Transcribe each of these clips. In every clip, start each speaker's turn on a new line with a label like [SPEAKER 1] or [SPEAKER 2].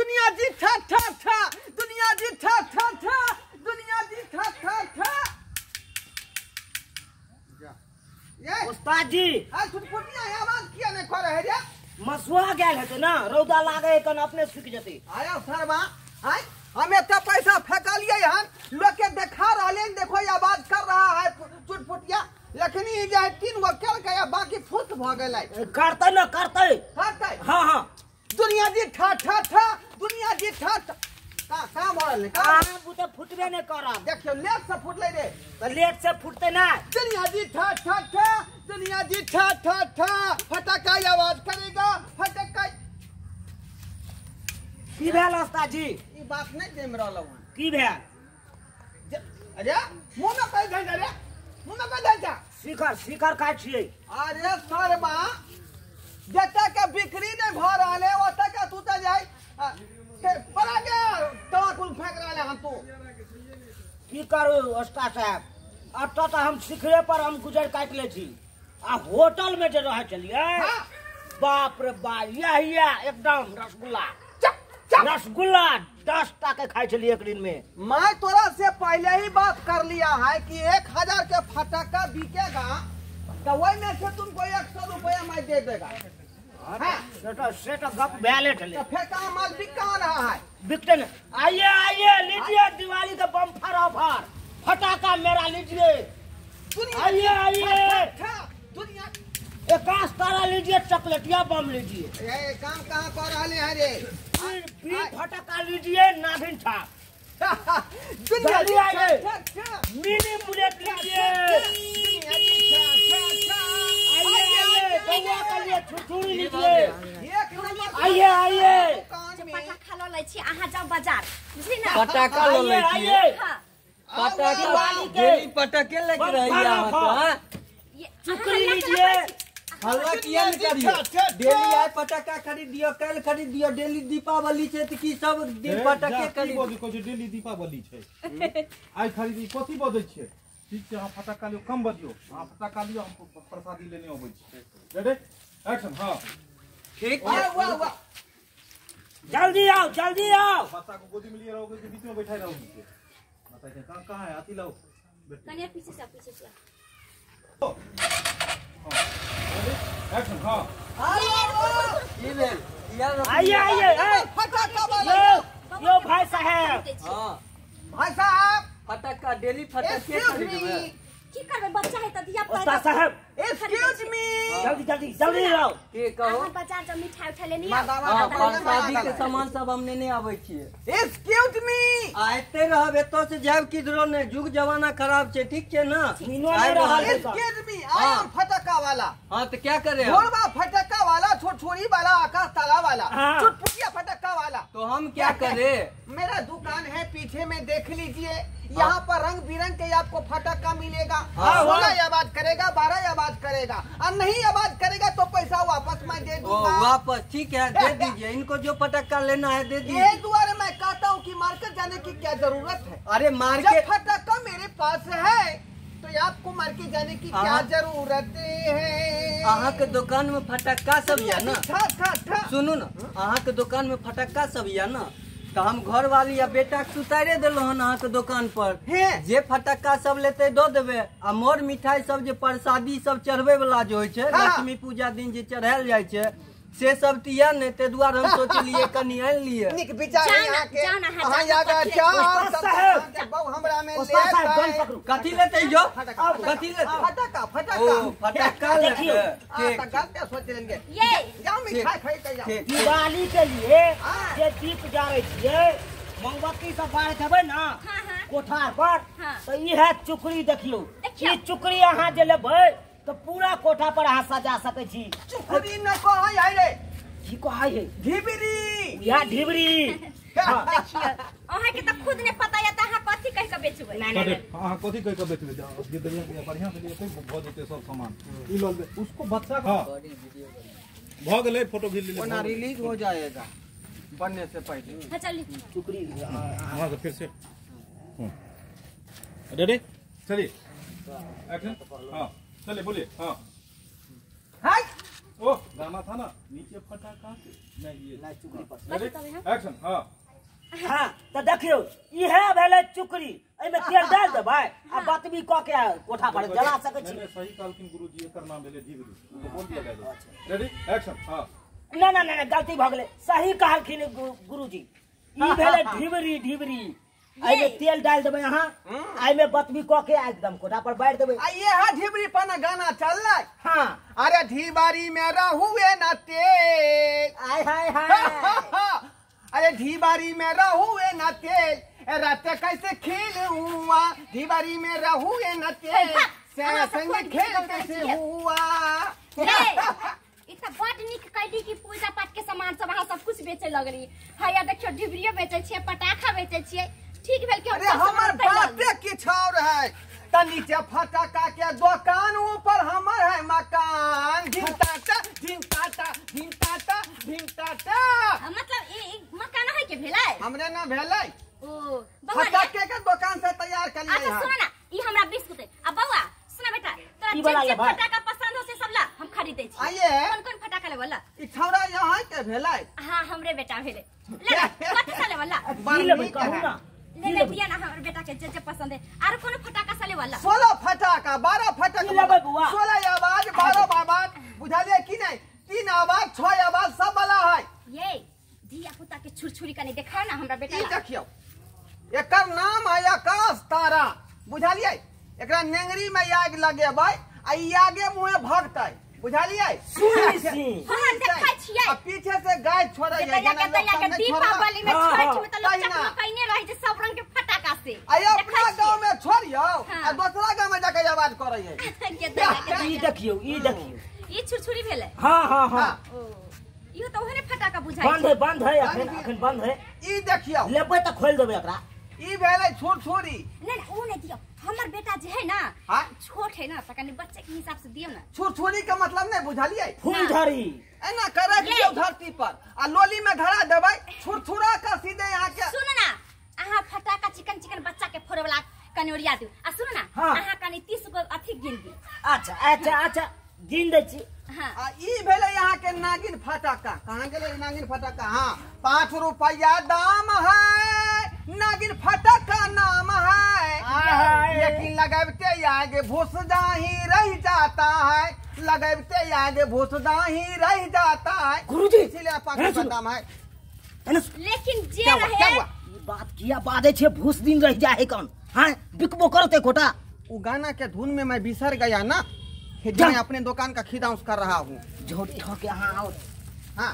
[SPEAKER 1] दुनिया जी ठा ठा ठा, दुनिया जी ठा ठा ठा, दुनिया जी ठा ठा ठा।
[SPEAKER 2] उस्ताद जी
[SPEAKER 1] आज छुटपुटिया आवाज किया नहीं कर रहे रे?
[SPEAKER 2] मसुआ गेल है ना, रौदा लागे कन अपने सूख जते।
[SPEAKER 1] आया सरवा हाय हमें तो पैसा फेंकलिए हन, लोग के देखा रहले, देखो ये आवाज कर रहा है छुटपुटिया, लेकिन ये जो 3 गो केल के बाकी फुस भ गेलै।
[SPEAKER 2] करते ना करते।
[SPEAKER 1] करते
[SPEAKER 2] हाँ हाँ
[SPEAKER 1] दुनिया जी ठा ठा ठा, दुनिया जी ठा ठा। का बोल ले का
[SPEAKER 2] बुते फुटबे नहीं करब।
[SPEAKER 1] देखियो लेट से फुटले रे,
[SPEAKER 2] तो लेट से फुटते ना।
[SPEAKER 1] दुनिया जी ठा ठा ठा, दुनिया जी ठा ठा ठा, फटका आवाज करेगा, फटका।
[SPEAKER 2] की भेल उस्ताद जी?
[SPEAKER 1] ई बात नहीं देम रहलो हन।
[SPEAKER 2] की भेल?
[SPEAKER 1] अरे मुंह में कह दे रे, मुंह में कह दे।
[SPEAKER 2] शिखर शिखर काट छिए।
[SPEAKER 1] अरे सरबा जते के बिक्री नहीं भ रहले ओते के तू त जाई परा के तवाकुल फेंक रहले हम तू।
[SPEAKER 2] की करू उस्ताद साहब, अब तो हम शिखरे पर हम गुजर काट ले छी। आ होटल में जे रह चलिए, बाप रे बाप, यह एकदम रसगुल्ला रसगुल्ला 10 टका खाई चलिए एक दिन में।
[SPEAKER 1] मैं तोरा से पहले ही बात कर लिया है कि 1000 के फटाका बिकेगा तो वही में से तुमको 100 रुपया मैं दे देगा।
[SPEAKER 2] से तो गप भैले
[SPEAKER 1] तो फेंका माल बिक कहाँ रहा है?
[SPEAKER 2] बिकते न। आइए आइए लीजिए दिवाली का बम्फर ऑफर, फटाका मेरा लीजिए। आइए आइए
[SPEAKER 1] दुनिया
[SPEAKER 2] एक तारा लीजिए, चॉकलेटिया बम लीजिए।
[SPEAKER 1] ये काम कहाँ कर रहे हैं रे?
[SPEAKER 2] फिर फटाका लीजिए, नाभिन छाप।
[SPEAKER 1] दुनिया
[SPEAKER 2] आइए मिनी बुलेट लीजिए। छुरछुरी लीजिए। आइए आइए
[SPEAKER 3] पटाखा लो लै छी, अहाँ जाओ बाजार, बुझली ना?
[SPEAKER 4] पटाखा लो लै छी।
[SPEAKER 3] हाँ।
[SPEAKER 4] पटाखा डेली पटाखे लेके रही यहाँ तो।
[SPEAKER 2] चुकरी लीजिए।
[SPEAKER 4] हल्ला किया नहीं करिए, डेली आए पटाखा खरीद दियो, कल खरीद दियो। डेली दीपावली छे त की सब दिन पटाखे खरीद।
[SPEAKER 5] कोइ डेली दीपावली छे आई खरीदी कथी बदै छे? ठीक छै, हम फटाका लियो, कम बजियो, आप फटाका लियो, हम प्रसादी लेने आबै छी। Ready action. हां
[SPEAKER 4] ठीक
[SPEAKER 1] वाह
[SPEAKER 4] है,
[SPEAKER 1] वाह वाह,
[SPEAKER 2] जल्दी आओ जल्दी आओ।
[SPEAKER 5] बच्चा को गोदी में लिए रहोगे कि बीच में बैठाए रहोगे? बताइए कहाँ है? आती लाओ
[SPEAKER 3] कनिया पीछे से पीछे से।
[SPEAKER 5] एक्शन। हाँ
[SPEAKER 4] ये ले यार।
[SPEAKER 2] आइए आइए
[SPEAKER 1] फटाका वाला
[SPEAKER 2] यो भाई साहब।
[SPEAKER 4] हां
[SPEAKER 1] भाई साहब,
[SPEAKER 4] पटाखा डेली पटाखे
[SPEAKER 1] एक्सक्यूज
[SPEAKER 4] खरीदबे।
[SPEAKER 1] मी,
[SPEAKER 3] की करबे, बच्चा है त दिया
[SPEAKER 2] उस्ताद
[SPEAKER 3] पैसा।
[SPEAKER 2] साहब
[SPEAKER 1] एक्सक्यूज मी।
[SPEAKER 2] जल्दी जल्दी जल्दी आओ।
[SPEAKER 4] के कहो?
[SPEAKER 3] अहाँ बाजार जा मिठाई उठा लेनी।
[SPEAKER 4] हां प्रसादी के सामान सब हम लेने आबै छिए।
[SPEAKER 1] एक्सक्यूज मी,
[SPEAKER 4] आते रहब एतो से जाब किधरो ने, जुग जमाना खराब छे, ठीक छे ना?
[SPEAKER 2] तीनों नहीं रहा है।
[SPEAKER 1] एक्सक्यूज मी, आई एम फटाका वाला,
[SPEAKER 4] हां तो क्या करे हम?
[SPEAKER 1] घोड़वा फटाका वाला, छोटी वाला, आकाश ताला वाला,
[SPEAKER 2] हाँ।
[SPEAKER 1] चुटपुटिया फटाका वाला।
[SPEAKER 4] तो हम क्या करे?
[SPEAKER 1] मेरा दुकान है पीछे में, देख लीजिए। यहाँ पर रंग बिरंग के आपको फटाका मिलेगा। 16 आवाज करेगा, 12 आवाज करेगा, और नहीं आवाज करेगा तो पैसा वापस मैं दे
[SPEAKER 4] ओ
[SPEAKER 1] दूंगा।
[SPEAKER 4] वापस ठीक है, दे दीजिए। इनको जो पटाखा लेना है दे दीजिए।
[SPEAKER 1] यही द्वारे मैं कहता हूँ कि मार्केट जाने की क्या जरूरत है?
[SPEAKER 4] अरे
[SPEAKER 1] जब
[SPEAKER 4] मार्केट
[SPEAKER 1] फटाका मेरे पास है तो आपको मार्केट जाने की क्या जरूरत है?
[SPEAKER 4] अहाँ के दुकान में फटाका सब या ना?
[SPEAKER 1] ठा ठा ठा।
[SPEAKER 4] सुनू ना, अहाँ के दुकान में फटाका सब या ना, तो हम घर वाली या बेटा के उतारे दिलो हन अहाँ के दुकान पर।
[SPEAKER 1] है
[SPEAKER 4] जे फटाका सब लेते दो देबे, आ मोर मिठाई सब जे प्रसादी सब चढ़वे वाला जो होय छै,
[SPEAKER 1] हाँ।
[SPEAKER 4] लक्ष्मी पूजा दिन जे चढ़ायल जाय छै, से सब तिया ने, ते दुआरे हम सोचलिए कनी आन लिए।
[SPEAKER 1] निक विचार
[SPEAKER 3] जाना,
[SPEAKER 1] यहाँ के
[SPEAKER 3] जाना है,
[SPEAKER 1] अहाँ
[SPEAKER 3] जाना
[SPEAKER 1] यागा
[SPEAKER 3] पड़े।
[SPEAKER 1] चार
[SPEAKER 2] उस्ताद साहब।
[SPEAKER 1] सब बहु हमरा में
[SPEAKER 2] उस्ताद साहब गन
[SPEAKER 1] लेता है।
[SPEAKER 2] पकड़ो।
[SPEAKER 4] कथी लेते जो?
[SPEAKER 1] फटाका,
[SPEAKER 4] कथी लेते?
[SPEAKER 1] फटाका
[SPEAKER 4] ओ
[SPEAKER 1] फटाका
[SPEAKER 4] फटाका
[SPEAKER 2] देखियो।
[SPEAKER 4] लेते।
[SPEAKER 1] तो गलत सोच लेंगे।
[SPEAKER 3] ये
[SPEAKER 1] जाओ मिठाई खाई के जाओ।
[SPEAKER 4] ठीक।
[SPEAKER 2] दिवाली के लिए
[SPEAKER 1] हाँ।
[SPEAKER 2] जे दीप जारे छिए, मोमबत्ती सब बारत हेबै ना
[SPEAKER 3] हाँ हाँ
[SPEAKER 2] कोठार पर,
[SPEAKER 3] हाँ।
[SPEAKER 2] तो इहे चुकरी देखियो।
[SPEAKER 3] देखियो।
[SPEAKER 2] ई चुकरी अहाँ जे लेबै तो पूरा कोठा पर अहाँ सजा सकै छी।
[SPEAKER 1] चुकरी न को है रे,
[SPEAKER 2] की कहै है?
[SPEAKER 1] ढिबरी।
[SPEAKER 2] या ढिबरी। हाँ।
[SPEAKER 3] देखियो, अहाँ के त खुद ने पता या त अहाँ कथि कह के बेचबै?
[SPEAKER 2] नहीं नहीं
[SPEAKER 5] हाँ कथी कह के बेचबे? जे दरिया के बढ़िया से लिए भ जेते सब सामान ई ल ले उसको बच्चा का भ गेलै। फोटो खींच ले,
[SPEAKER 1] ना रिलीज हो जाएगा बनने से पहले।
[SPEAKER 3] हां चल
[SPEAKER 2] चुकरी।
[SPEAKER 5] वहां से फिर से रेडी चलिए एक्शन। हाँ चलिए बोलिए। हाँ
[SPEAKER 1] हाय
[SPEAKER 5] ओ गाना था ना नीचे फटाका नहीं ये
[SPEAKER 2] चुकरी पर
[SPEAKER 5] रेडी एक्शन हां
[SPEAKER 2] हाँ तो देखियो इहे भेले चुकरी एमे तेल डाल देबै आ बतबी क के कोठा पर जला सकै छी
[SPEAKER 5] नहीं सही कहलखिन गुरुजी एकर नाम भेले ढिबरी तो बोल के दे रेडी एक्शन हां
[SPEAKER 2] ना ना ना गलती भ गेलै सही कहलखिन गुरुजी ई भेले ढिबरी ढिबरी एमे तेल डाल देबै अहाँ एमे बतबी क के एकदम कोठा पर बैठ देबै
[SPEAKER 1] आ ये है ढिबरी पना गाना चल रहा है।
[SPEAKER 2] हां
[SPEAKER 1] अरे ढीबारी में रहुए न तेल
[SPEAKER 2] आय हाय हाय
[SPEAKER 1] अरे ढीबारी में रहुए न तेल रात कैसे खेल हुआ ढीबारी में रहुए न तेल संग खेल कैसे हुआ
[SPEAKER 3] इतना बड़ निक कैली की पूजा पाठ के सामान सब वहाँ सब कुछ बेचे लगली हैया देखियो ढिबरियो बेचे छियै पटाखा बेचे छियै ठीक भेल के
[SPEAKER 1] अरे हमर बाते किछ और है त नीचे फटाका के दुकान ऊपर हमर है मकान ढिंटाटा ढिंटाटा ढिंटाटा ढिंटाटा
[SPEAKER 3] मतलब ई मकान है के भेलै
[SPEAKER 1] हमरे ना भेलै
[SPEAKER 3] ओ
[SPEAKER 1] फटाके के दुकान से तैयार कर लिया
[SPEAKER 3] अच्छा सुन ना ई हमरा बिस्कुट है अब बउआ सुना बेटा तोरा जे फटाका पसंद हो से सब ला हम खरीदै छी
[SPEAKER 1] आइए
[SPEAKER 3] कौन फटाका लेबो ला
[SPEAKER 1] ई छौड़ा यहाँ के भेलै
[SPEAKER 3] हां हमरे बेटा भेले ले कथि से लेबो ला
[SPEAKER 2] लेबै कहू ना
[SPEAKER 3] ले ले दिया ना हमर बेटा के जे पसंद है आरो कोनो फटाका से लेबो ला
[SPEAKER 1] 16 फटाका 12 फटाका
[SPEAKER 2] लेबै बुआ
[SPEAKER 1] 16 आवाज 12 आवाज बुझालिए कि नहीं 3 आवाज 6 आवाज सब वाला है
[SPEAKER 3] ये दिया पुता के छुरछुरी कने देखाओ ना हमरा बेटा
[SPEAKER 1] ई देखियो एकर नाम है आकाश तारा बुझालिए एकरा नेंगरी में आग लगेबै आ ई आगे मुंहे भगतै बुझालिए
[SPEAKER 2] सुनी सी
[SPEAKER 3] हां देखै छियै
[SPEAKER 1] आ पीछे से गाय छोड़ै है
[SPEAKER 3] के दीपावली में छठ में त लोग चकमा कइने रहै छै सब रंग के फटाका से
[SPEAKER 1] आ अपना गांव में छोड़ियो आ दूसरा गांव में जाके आवाज करै है
[SPEAKER 2] ई देखियो
[SPEAKER 3] ई छुरछुरी भेलै
[SPEAKER 2] हां हां हां
[SPEAKER 3] ओ इहो त ओहने फटाका बुझाइ
[SPEAKER 2] बंद है अखन बंद है
[SPEAKER 1] ई देखियो
[SPEAKER 2] लेबै त खोल देबै एकरा
[SPEAKER 1] ई भेलै छोरी
[SPEAKER 3] नहीं ओ नहीं दियो हमर बेटा जे है ना
[SPEAKER 1] हां
[SPEAKER 3] छोट है ना त कनी बच्चे के हिसाब से दियो ना
[SPEAKER 1] छोरी के मतलब नहीं बुझालिए
[SPEAKER 2] फूलझड़ी
[SPEAKER 1] एना करे दियो धरती पर आ लोली में धरा देबै छुरछुरा का सीधे यहाँ के
[SPEAKER 3] सुन ना अहाँ फटाका चिकन बच्चा के फोड़े वाला कनी ओरिया दियो आ सुन ना अहाँ कनी 30 गो अथी गिन दी
[SPEAKER 2] अच्छा गिन दै छी
[SPEAKER 3] हां
[SPEAKER 1] आ ई भेले यहाँ के नागिन फटाका कहाँ गेले नागिन फटाका हां 5 रुपया दाम है नागिन फटाका नाम है लेकिन लगाते आगे भूसदा ही रह जाता है लगाते आगे भूसदा ही रह जाता है
[SPEAKER 2] गुरुजी
[SPEAKER 1] इसीलिए 5 रुपया दाम है
[SPEAKER 3] लेकिन जे
[SPEAKER 1] क्या
[SPEAKER 3] रहे
[SPEAKER 1] हुआ
[SPEAKER 2] ई बात किया बादे छे भूस दिन रह जाए कौन हां बिकबो करते कोटा
[SPEAKER 1] वो गाना के धुन में मैं बिसर गया ना जो मैं अपने दुकान का खिदाउस कर रहा हूँ
[SPEAKER 2] झोटी खा के हाँ
[SPEAKER 1] हाँ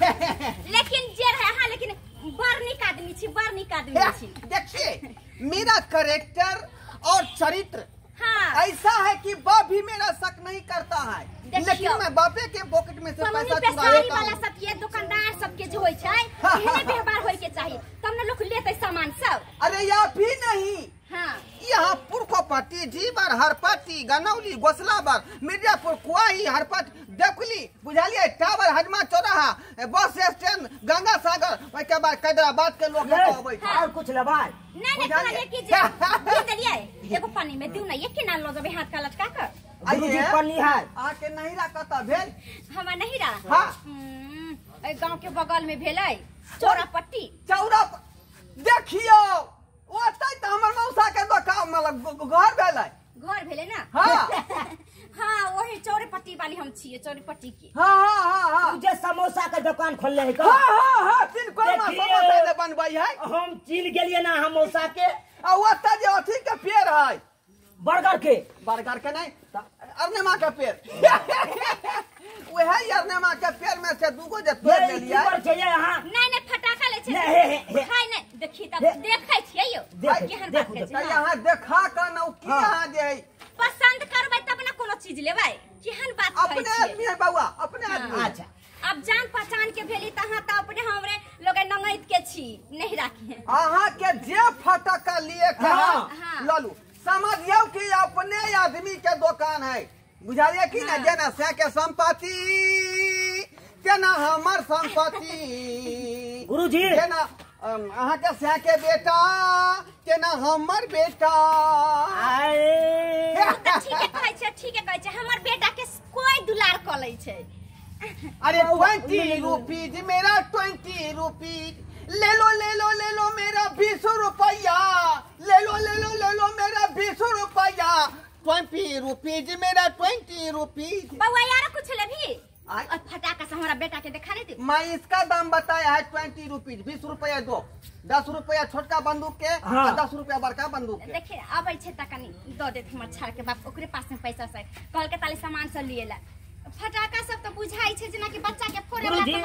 [SPEAKER 3] लेकिन जे रहे हाँ लेकिन बड़ निक आदमी छी
[SPEAKER 1] देखिए मेरा कैरेक्टर और चरित्र
[SPEAKER 3] हाँ
[SPEAKER 1] ऐसा है कि बाप भी मेरा शक नहीं करता है लेकिन मैं बापे के पॉकेट में से पैसा चुराता
[SPEAKER 3] वाला
[SPEAKER 1] हूँ
[SPEAKER 3] सब ये दुकानदार सब के जो होय छै एहने व्यवहार होय के चाहिए तब न लोग लेते सामान सब
[SPEAKER 1] अरे या भी नहीं
[SPEAKER 3] हाँ
[SPEAKER 1] यहाँ पुरखोपट्टी जीवर हरपट्टी गनौली गोसलाबर मिर्जापुर कुआही हरपट्टी देखली बुझालिए टावर हजमा चौराहा बस स्टैंड गंगा सागर के बाद कैदराबाद के लोग अबै
[SPEAKER 2] और कुछ लबाय
[SPEAKER 3] नहीं कहले कि जे दे देलिए एगो पानी में दिउ ना ये केना लो जबे हाथ का लटका कर
[SPEAKER 2] गुरुजी पन्नी है
[SPEAKER 1] आके नहीं रखता भेल
[SPEAKER 3] हमरा नहीं रहा
[SPEAKER 1] हाँ
[SPEAKER 3] ए गांव के बगल में भेलै चौरापट्टी
[SPEAKER 1] चौरा देखियो ओतै त हमर मौसा के दुकान मतलब घर भेलै
[SPEAKER 3] घर भेलै ना
[SPEAKER 1] हाँ
[SPEAKER 3] हाँ वही चौरापट्टी वाली हम छियै चौरापट्टी के
[SPEAKER 1] हाँ
[SPEAKER 2] जे समोसा के दुकान खोलले है का
[SPEAKER 1] हाँ तिन कोरमा समोसा ले बनबै है
[SPEAKER 2] हम चिन गेलिए ना हम मौसा के
[SPEAKER 1] आ ओतै जे अथी के पेड़ है
[SPEAKER 2] बर्गर के
[SPEAKER 1] नहीं अरनेमा के पेड़ वही अरनेमा के पेड़ में से दूगो जे पेड़ ले लिया
[SPEAKER 3] नहीं फटाका ले छै खाय नहीं देखी तब देखै छियै यो केहन बात के छै
[SPEAKER 1] यहाँ देखा के न की यहाँ जे
[SPEAKER 3] पसंद करबै तब ना कोनो चीज लेबै केहन बात
[SPEAKER 1] अपने आदमी है बउआ अपने आदमी
[SPEAKER 2] अच्छा
[SPEAKER 3] अब जान पहचान के भेली तहाँ त अपने हमरे लोग नंगैत के छी नहीं राखी
[SPEAKER 1] अहाँ के जे फटाका लिए के
[SPEAKER 3] हाँ।
[SPEAKER 1] ललू समझियो कि अपने आदमी के दुकान है बुझालिए कि ना जेना से के संपत्ति तेना हमर संपत्ति
[SPEAKER 2] गुरुजी
[SPEAKER 1] जेना अहाँ के से के बेटा के ना हमर बेटा
[SPEAKER 3] ठीक है हमर बेटा के कोई दुलार क लै छै।
[SPEAKER 1] अरे 20 रुपीज मेरा 20 रुपीज ले लो मेरा 20 रुपया ले लो मेरा 20 रुपया 20 रुपीज मेरा 20 रुपीज।
[SPEAKER 3] बउआ यार कुछ ले भी और फटाका से हमारा बेटा के दिखा दे।
[SPEAKER 1] मैं इसका दाम बताया है 20 रुपीज 20 रुपया दो 10 रुपया छोटका बंदूक के और 10 रुपया बड़का बंदूक के।
[SPEAKER 3] देखिए अब छै त कनी दो दे हमर छाड़ के बाप ओकरे पास में पैसा से कहल के ताले सामान से लिए ला फटाका सब तो बुझाई छै जना कि बच्चा के फोड़े वाला तो नहीं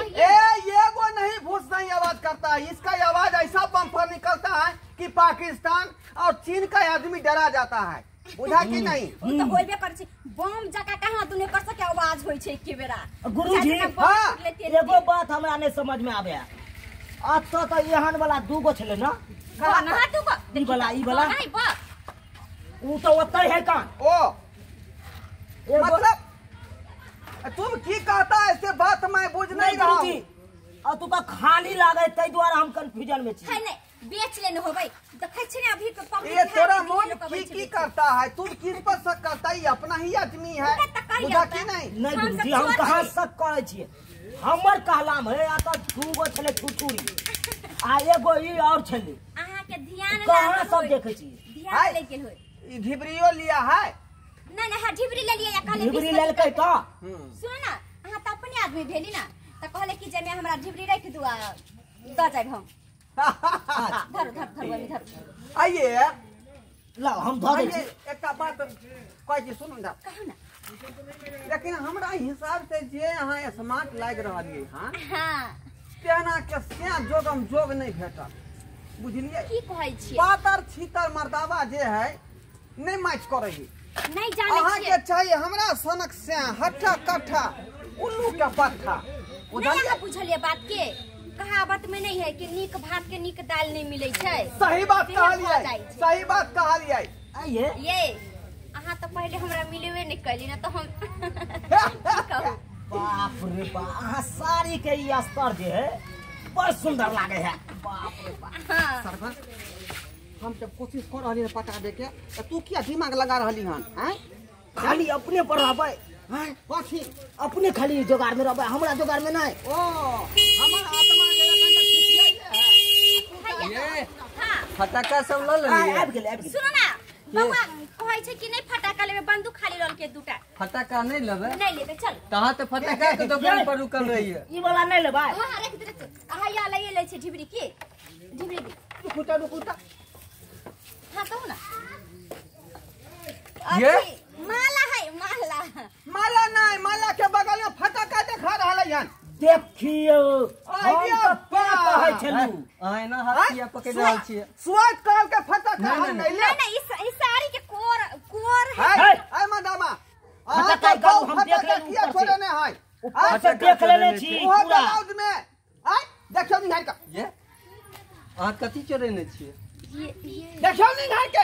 [SPEAKER 1] ये वो नहीं भूस नहीं आवाज करता है। इसका आवाज ऐसा बम्पर निकलता है कि पाकिस्तान और चीन का आदमी डरा जाता है। बुझा कि नहीं?
[SPEAKER 3] वो तो होइबे कर छै बम जका कहां दुने कर सके आवाज होई छै के बेरा।
[SPEAKER 2] गुरुजी एगो बात हमरा नहीं समझ में आवे अच्छा तो एहन वाला दूगो छले ना
[SPEAKER 3] कहां दूगो
[SPEAKER 2] ई वाला
[SPEAKER 3] नहीं बा
[SPEAKER 2] ऊ तो ओतै है का
[SPEAKER 1] ओ मतलब तुम की कहता है ऐसे बात मैं बुझ नहीं रहा हूं।
[SPEAKER 2] और तुका खाली लागे तै द्वारा हम कंफ्यूजन में छी।
[SPEAKER 3] है नहीं बेच लेने होबै देखै छी ने अभी के पब्लिक
[SPEAKER 1] ये तोरा मन की करता है तुम किस पर शक करता है? अपना ही आदमी है बुझा कि नहीं?
[SPEAKER 2] नहीं गुरुजी हम कहां शक करे छियै हमर कहलाम है आ त दूगो छले छुटुरी आ एगो ई और छले
[SPEAKER 3] अहाँ के ध्यान
[SPEAKER 2] कहां सब देखे छी
[SPEAKER 3] ध्यान ले गेल होय।
[SPEAKER 1] ई ढिबरियो लिया है
[SPEAKER 3] नहीं हां ढिबरी ले लिया या कहले
[SPEAKER 2] ढिबरी लेलकै का
[SPEAKER 3] सुन ना अहाँ त अपने आदमी भेली ना त कहले कि जे मैं हमरा ढिबरी रख दुआ द जाय हम धर
[SPEAKER 1] आइए
[SPEAKER 2] ला हम ध दे छी।
[SPEAKER 1] एक बात कहै छी सुनू ना
[SPEAKER 3] कहू ना
[SPEAKER 1] लेकिन हमरा हिसाब से जे अहाँ स्मार्ट लाग रहलिए हां
[SPEAKER 3] हां
[SPEAKER 1] तेना के से जोगम जोग नहीं भेटल बुझलिए।
[SPEAKER 3] की कहै छी
[SPEAKER 1] पातर छीतर मर्दावा जे है नहीं मैच करे
[SPEAKER 3] नहीं जाने
[SPEAKER 1] अहाँ
[SPEAKER 3] छियै
[SPEAKER 1] के चाहिए हमरा सनक से हट्ठा कट्ठा उल्लू के पत्था
[SPEAKER 3] नहीं अहाँ बुझलिए बात के कहावत में नहीं है कि नीक भात के नीक दाल नहीं मिले छै।
[SPEAKER 1] सही बात कहलिए
[SPEAKER 2] आइए
[SPEAKER 3] ये अहाँ तो पहले हमरा मिलेबे नहीं कैली ना तो हम कहू
[SPEAKER 2] बाप रे बाप अहाँ साड़ी के ई अस्तर जे है बड़ सुंदर लागे है बाप रे बाप।
[SPEAKER 3] हां
[SPEAKER 1] सरपंच हम जब कोशिश कर रहली पटा दे के तो तू क्या दिमाग लगा रहली हन हैं?
[SPEAKER 2] खाली अपने पर रहबै
[SPEAKER 1] हैं कथी
[SPEAKER 2] अपने खाली जोगाड़ में रहबै हमरा जोगाड़ में नहीं।
[SPEAKER 1] ओ हमर आत्मा जे एखन तक खिसियाई है
[SPEAKER 3] ये हां
[SPEAKER 4] फटाका सब ल लेलिए
[SPEAKER 2] आबि गेल
[SPEAKER 3] सुनो ना बउआ कहै छै कि नहीं फटाका लेबे बंदूक खाली रहल के दुटा
[SPEAKER 4] फटाका नहीं लेबे
[SPEAKER 3] नहीं लेबे चल
[SPEAKER 4] तहां तो फटाका के दुकान पर रुकल रही है।
[SPEAKER 2] ई वाला नहीं लेबै
[SPEAKER 3] हां रख दे आहा या ले छै ढिबरी की ढिबरी
[SPEAKER 1] रुकुटा
[SPEAKER 3] हां कहू ना
[SPEAKER 4] ये
[SPEAKER 3] माला है
[SPEAKER 1] माला नहीं माला के बगल में फटाका देखा रहलै हन
[SPEAKER 2] देखियो हम
[SPEAKER 1] आइडिया
[SPEAKER 2] तो क्या कहै छलू
[SPEAKER 4] आय ना हाथिया पकड़ रहल छियै
[SPEAKER 1] स्वाद काल के फटाका
[SPEAKER 4] नहीं,
[SPEAKER 1] हम
[SPEAKER 4] नहीं,
[SPEAKER 1] नहीं ले
[SPEAKER 3] नहीं इस साड़ी के कोर है
[SPEAKER 1] है ऐ मदामा अहाँ
[SPEAKER 2] फटाका
[SPEAKER 1] के बहु
[SPEAKER 2] हम देख
[SPEAKER 1] फटाका
[SPEAKER 2] लेलू
[SPEAKER 1] किया
[SPEAKER 2] ऊपर
[SPEAKER 1] छोड़े
[SPEAKER 2] से।
[SPEAKER 1] नहीं है
[SPEAKER 2] अच्छा देख लेने छी
[SPEAKER 1] वो
[SPEAKER 2] पूरा
[SPEAKER 1] ब्लाउज में आय देखियो निहार का
[SPEAKER 4] ये अहाँ कथी चोरेने छियै?
[SPEAKER 3] ये
[SPEAKER 1] देखियो निहार के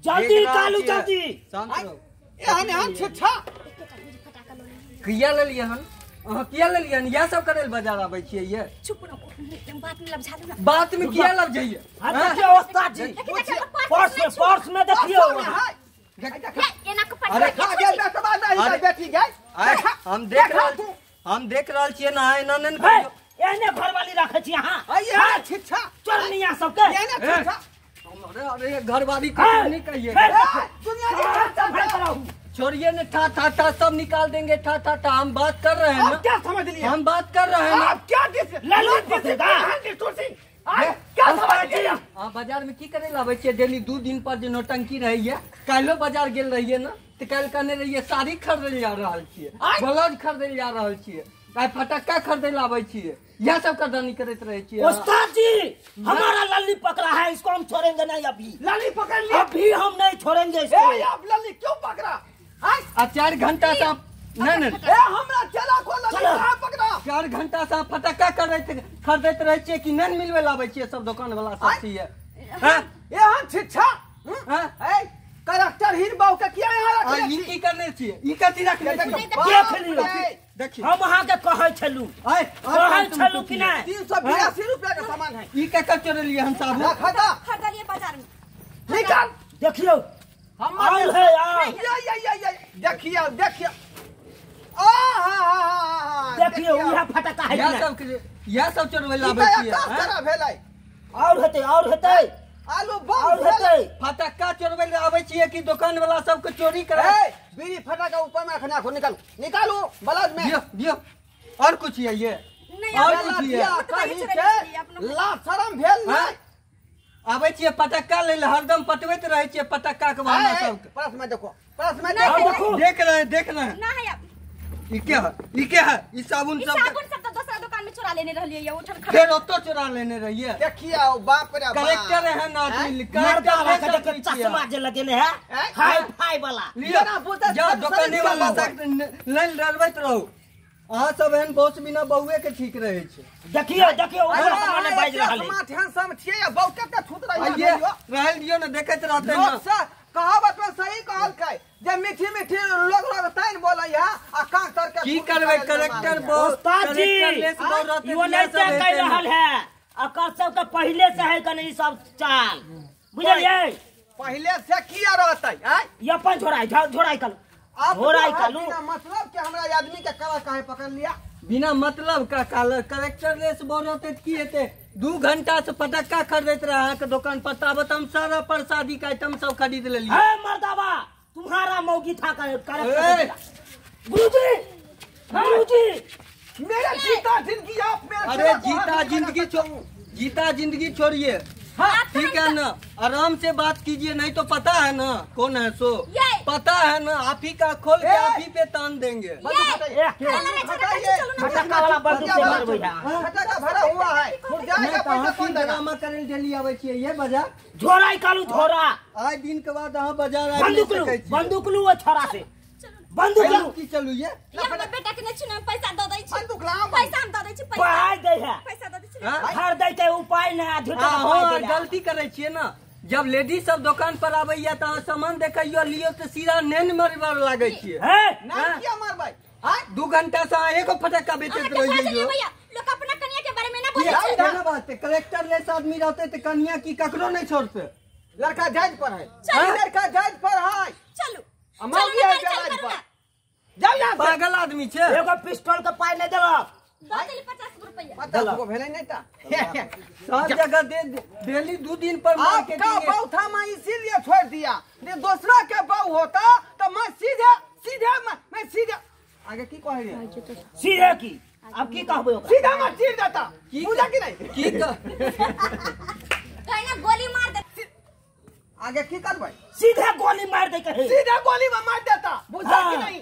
[SPEAKER 2] जल्दी
[SPEAKER 4] देख रहल
[SPEAKER 2] कालू
[SPEAKER 4] छियै।
[SPEAKER 2] जल्दी
[SPEAKER 4] शांत रहो।
[SPEAKER 1] एहन छिछा
[SPEAKER 3] फटाका लो
[SPEAKER 4] किया लेलिए हन अहाँ किया लेलिए हन इएह सब करे ले बाजार आबै छियै ये
[SPEAKER 3] चुप रहो बात में लबझा दो ना
[SPEAKER 4] बात में किया लग जाइए?
[SPEAKER 2] हां देखियो उस्ताद जी पर्स में देखियो
[SPEAKER 3] ये ना को
[SPEAKER 1] अरे
[SPEAKER 3] फटाका
[SPEAKER 1] खा गया बेटवा नहीं
[SPEAKER 4] अरे,
[SPEAKER 1] तो बेटी गई
[SPEAKER 4] आय, हम देख रहल छियै ना एना नहीं
[SPEAKER 2] है
[SPEAKER 4] करियो।
[SPEAKER 2] एने घरवाली रखे छी अहाँ
[SPEAKER 1] आइए छिछा
[SPEAKER 2] चोरनिया सबके
[SPEAKER 1] ये ना छिछा
[SPEAKER 4] अरे घरवाली को
[SPEAKER 2] है,
[SPEAKER 4] नहीं कहिए
[SPEAKER 2] है,
[SPEAKER 1] दुनिया
[SPEAKER 2] सामान
[SPEAKER 1] की
[SPEAKER 2] संभाल कर रहू।
[SPEAKER 4] छोड़िए ना ठा ठा ठा सब निकाल देंगे ठा ठा ठा हम बात कर रहे हैं
[SPEAKER 1] आप
[SPEAKER 4] ना
[SPEAKER 1] क्या समझ लिए
[SPEAKER 4] हम बात कर रहे हैं ना
[SPEAKER 1] आप क्या दिस
[SPEAKER 2] ललित पकड़ेगा।
[SPEAKER 1] क्या समझ लिए
[SPEAKER 4] आप बाजार में की करे लाबै छियै? डेली 2 दिन पर जे नौटंकी रहैया काल्हो बाजार गेल रहिए ना तो काल्हि कहने रहिए साड़ी खरीदे जा रहल छियै ब्लाउज खरीदे जा रहल छियै आइ फटक्का खरीदे लाबै छियै यह सब करदानी करैत रहे छियै।
[SPEAKER 2] उस्ताद जी हमारा लल्ली पकड़ा है इसको हम छोड़ेंगे नहीं अभी
[SPEAKER 1] लाली पकड़ लिया
[SPEAKER 2] अभी हम नहीं छोड़ेंगे इसको
[SPEAKER 1] आप लाली क्यों पकड़ा
[SPEAKER 4] आ 4 घंटा से आप नहीं
[SPEAKER 1] हमरा चला को लाली
[SPEAKER 2] चलो।
[SPEAKER 1] कहाँ पकड़ा
[SPEAKER 4] 4 घंटा से आप फटक्का खरीदैत रहे छियै कि नहीं मिलवे लाबै छियै सब दुकान वाला सब छियै हैं?
[SPEAKER 1] एहन छिछा
[SPEAKER 4] हैं?
[SPEAKER 1] ए करेक्टर हीर बाऊ के किया यहाँ
[SPEAKER 4] आ
[SPEAKER 1] रख
[SPEAKER 4] ई की करने छियै? ई कथी रखने छियै?
[SPEAKER 2] देख लियो।
[SPEAKER 4] देखिए
[SPEAKER 2] हम अहाँ के कहै छलू कहै छलू कि नहीं
[SPEAKER 1] 382 रुपया का सामान है।
[SPEAKER 4] ई के चोरलिए हम साहब
[SPEAKER 1] खाता
[SPEAKER 3] खरीदलिए बाजार में।
[SPEAKER 1] निकाल।
[SPEAKER 2] देखियो
[SPEAKER 1] हम
[SPEAKER 2] आल है आल
[SPEAKER 1] ये देखिए देखिए
[SPEAKER 2] देखियो यह फटका है
[SPEAKER 4] यह सब चोरवे लाबै छियै
[SPEAKER 2] और हेतै
[SPEAKER 1] आलू
[SPEAKER 2] और हेतै
[SPEAKER 4] फटक्का चोरवे ले आबै छियै कि दुकान वाला सबके चोरी करे
[SPEAKER 1] बीड़ी फटाका ऊपर में रखना निकालो निकालो ब्लाउज में
[SPEAKER 4] दियो और कुछ है ये
[SPEAKER 3] नहीं
[SPEAKER 4] और
[SPEAKER 3] अब
[SPEAKER 4] कुछ है
[SPEAKER 1] ला शरम भेल नहीं
[SPEAKER 4] आबै छियै पटक्का ले हरदम पटबैत रहै छियै पटक्का के बहाना सबके
[SPEAKER 1] पर्स में देखो पर्स में
[SPEAKER 3] नहीं,
[SPEAKER 4] देख रहे हैं
[SPEAKER 3] ना है अब
[SPEAKER 4] ई क्या है ई साबुन सब
[SPEAKER 3] साबुन सब तो दूसरा दुकान में चुरा लेने रहलिए ये उठन
[SPEAKER 4] फिर ओतो चुरा लेने रहिए
[SPEAKER 1] देखिए बाप रे
[SPEAKER 4] कलेक्टर है ना
[SPEAKER 2] मर्दा वाला के चश्मा जे लगेने है हाई फाई वाला
[SPEAKER 4] जा दुकाने वाला तक लाइन डरबैत रहू अहाँ सब एहन बहुत बिना बहुए के ठीक रहे छै
[SPEAKER 2] देखियो ओकरा सामने बाज रहल है
[SPEAKER 1] समाज ध्यान सब छिए या बहुत के छूट रही
[SPEAKER 4] ये रहल दियो ना देखैत रहते ना
[SPEAKER 1] कहावत में सही कहल के जे मीठी मीठी लोग तैन बोलै है आ कान तर के
[SPEAKER 4] की करबै कलेक्टर बहुत
[SPEAKER 2] उस्ताद जी यो नहीं कह रहल है अकर सब के पहले से है कने ई सब चाल बुझलिए
[SPEAKER 1] पहले से किया रहतै
[SPEAKER 2] ये अपन झोराई कल झोराई कालू
[SPEAKER 1] मतलब कि हमरा आदमी के कला काहे पकड़ लिया
[SPEAKER 4] बिना मतलब का कलेक्टर लेस बोल रहते की हेते 2 घंटा से पटक्का खरीदत रहा के दुकान पर ताबत हम सारा प्रसादी का आइटम सब खरीद ले लिए
[SPEAKER 2] ए मर्दावा तुम्हारा मौगी था करे गुरुजी
[SPEAKER 1] मेरा जीता जिंदगी आप मेरे
[SPEAKER 4] अरे जीता जिंदगी छोड़िए ठीक है ना आराम से बात कीजिए नहीं तो पता है ना कौन है सो पता है ना आप ही का खोल के आप ही पे तान देंगे
[SPEAKER 2] फटक्का वाला बंदूक से मारबै
[SPEAKER 1] फटाका भरा हुआ है खुद जाएगा पैसा कौन देगा
[SPEAKER 4] ड्रामा करे डेली आवे छियै ये बाजार
[SPEAKER 2] झोराई कालू झोरा
[SPEAKER 4] आज दिन के बाद अहाँ बाजार आबि
[SPEAKER 2] बंदूक लू वो छोरा से बंदूक लू
[SPEAKER 4] की चलू ये
[SPEAKER 3] हमर बेटा के नहीं छुना पैसा दे दै छी
[SPEAKER 1] बंदूक लाओ
[SPEAKER 3] पैसा हम दे दै छी
[SPEAKER 2] पाई दे है
[SPEAKER 3] पैसा दे दै छी
[SPEAKER 2] हर दे के उपाय नहीं झूठा
[SPEAKER 4] हाँ गलती करे छियै ना जब लेडीज सब दुकान पर आबैया त अहाँ सामान देखैयो लियो त सीधा नेन मरबार लागे छियै
[SPEAKER 1] ना किया मारबै
[SPEAKER 4] 2 घंटा से एगो फटक्का बेचत रहिए
[SPEAKER 3] भैया लोग अपना कन्या के बारे में ना बोले छै
[SPEAKER 4] क्या बात है कलेक्टर लेस आदमी रहते त कन्या की ककरो नहीं छोड़ते
[SPEAKER 1] लड़का जज पर है लड़का जज पर है
[SPEAKER 3] चलू
[SPEAKER 1] अमाउंट है जज पर जाओ यहां
[SPEAKER 4] पागल आदमी छे
[SPEAKER 2] एगो पिस्टल के पाई नहीं देलक
[SPEAKER 3] दे देली 50 रुपया
[SPEAKER 1] 50 को भेलै नहीं ता
[SPEAKER 4] सब जगह दे डेली 2 दिन पर
[SPEAKER 1] आपका बहू था मैं इसीलिए छोड़ दिया ये दूसरा के बहू होता तो मैं सीधे आगे की कहे
[SPEAKER 2] सीधे की अब की कहबै ओकरा
[SPEAKER 1] सीधा मैं चीर देता पूजा की नहीं
[SPEAKER 4] की
[SPEAKER 3] कहना गोली मार दे
[SPEAKER 1] आगे की करबै
[SPEAKER 2] सीधे गोली मार दे कहे
[SPEAKER 1] सीधा गोली में मार देता बुझा की नहीं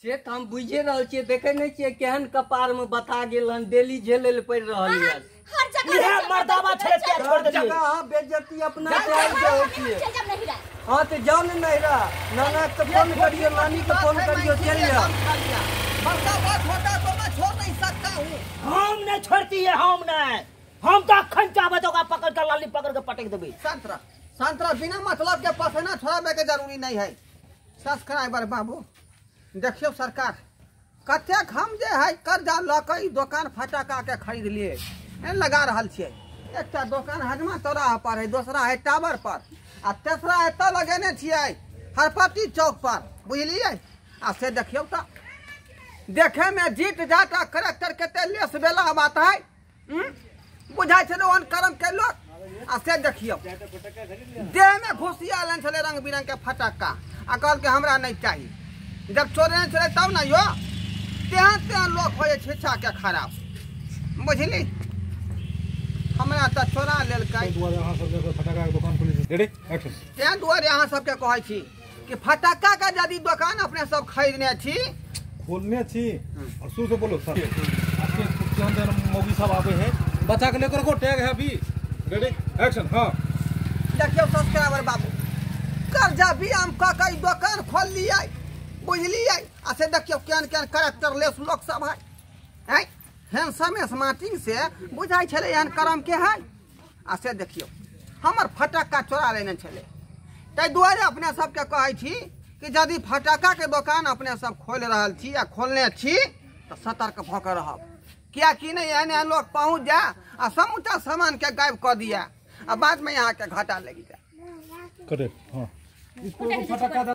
[SPEAKER 4] से हम बुझे रहल छियै देखे नहीं छियै केहन कपार में बता गेल हन डेली झेले ले पड़ रहल है
[SPEAKER 3] हर जगह
[SPEAKER 2] ये मर्दावा छे के छोड़ दे
[SPEAKER 4] जगह बेइज्जती अपना चाल के होती है
[SPEAKER 3] जब नहीं रहा
[SPEAKER 4] हां तो जाओ नहीं रहा नाना के फोन करियो नानी के फोन करियो चल जा
[SPEAKER 1] बड़का बात होता तो मैं छोड़ नहीं सकता हूँ
[SPEAKER 2] हम नहीं छोड़ती है हम तो अखन चाहबे तो पकड़ कर लाली पकड़ के पटक देबे
[SPEAKER 1] संतरा बिना मतलब के पसेना छोड़ाबे के जरूरी नहीं है सब्सक्राइबर बाबू देखियो सरकार कतेक हम जे है कर्जा ल के दुकान फटाका के खरीद लिए लगा रहल छियै एकटा दुकान हजमा चौराहा पर है दूसरा है टावर पर आ तेसरा है त लगेने छियै हरपति चौक पर बुझलिए आ से देखियो त देखे में जीत जाटा करेक्टर कते लेस बेला बात है बुझाई छै ओन कर्म के लोग आ से देखियो देह में घुसिया लेन छले रंग बिरंग के फटाका आ कहल के हमरा नहीं चाहिए जब चोरे चले तब ना यो तें लोग हो छेछा के खराब बुझली हमरा त चोरा लेल
[SPEAKER 5] अहाँ सब फटाका के दुकान खोलै छी रेडी एक्शन
[SPEAKER 1] तें दुआरे अहाँ सबके कहै छी कि फटाका का यदि दुकान अपने सब खरीदने छी
[SPEAKER 5] खोलने छी और शुरू से बोलो सर आपके अंदर मोगी सब आवे हैं बच्चा के लेकर को टैग है अभी रेडी एक्शन हां
[SPEAKER 1] देखियो सब्सक्राइबर बाबू कर्जा भी हम कई दुकान खोल लिया बुझलिए आ से देखियो केन करेक्टर लेस लोग सब है हैंडसम स्मार्टिंग से बुझाई छले एहन करम के है आ से देखियो हमर फटाका चोरा लेने छले ताहि दुआरे अपने सबके कहै छी कि यदि फटाका के दुकान अपने सब खोल रहल छी या खोलने छी तो सतर्क भऽ के रहब, क्या कि नहीं एने लोग पहुँच जा आ समूचा सामान के गायब कर दिया आ बाद में यहाँ के घाटा लगी जाए।
[SPEAKER 5] करेक्ट, हाँ। इसको फटाका